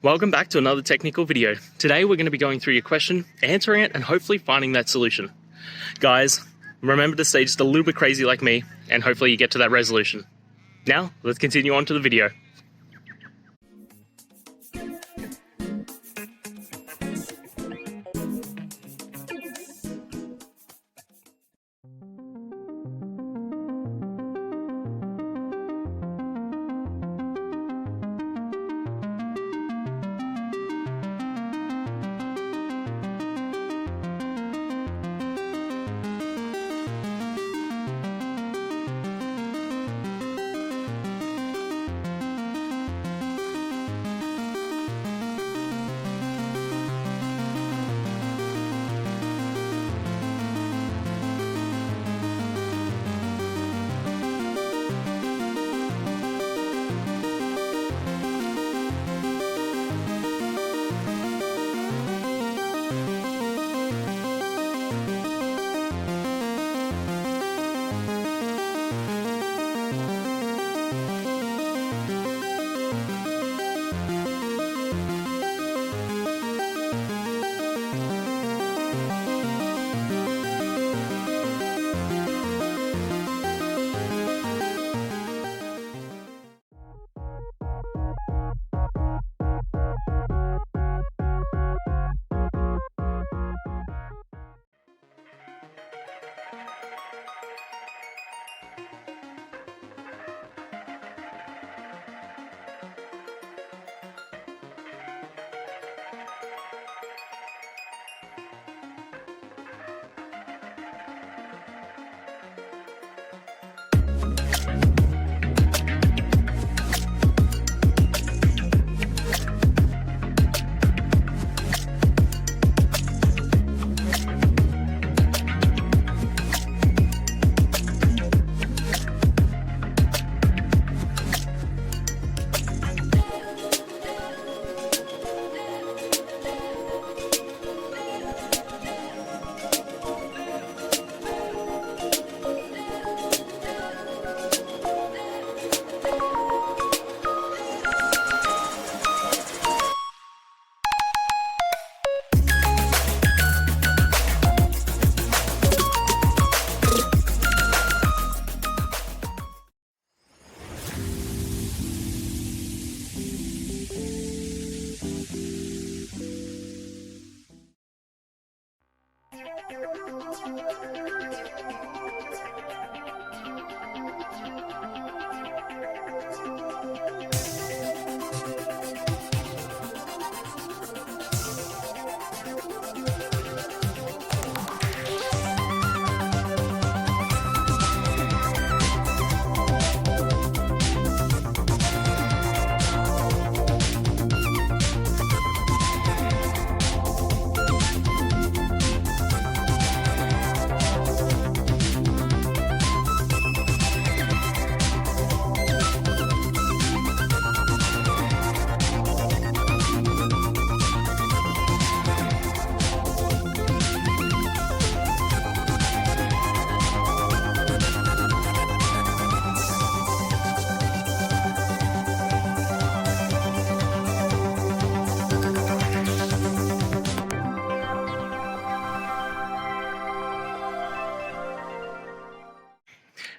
Welcome back to another technical video. Today we're going to be going through your question, answering it, and hopefully finding that solution. Guys, remember to stay just a little bit crazy like me, and hopefully you get to that resolution. Now, let's continue on to the video.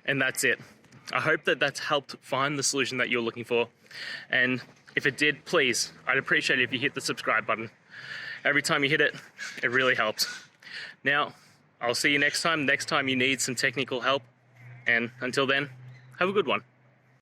And that's it. I hope that that's helped find the solution that you're looking for. And if it did, please, I'd appreciate it if you hit the subscribe button. Every time you hit it, it really helps. Now, I'll see you next time you need some technical help. And until then, have a good one.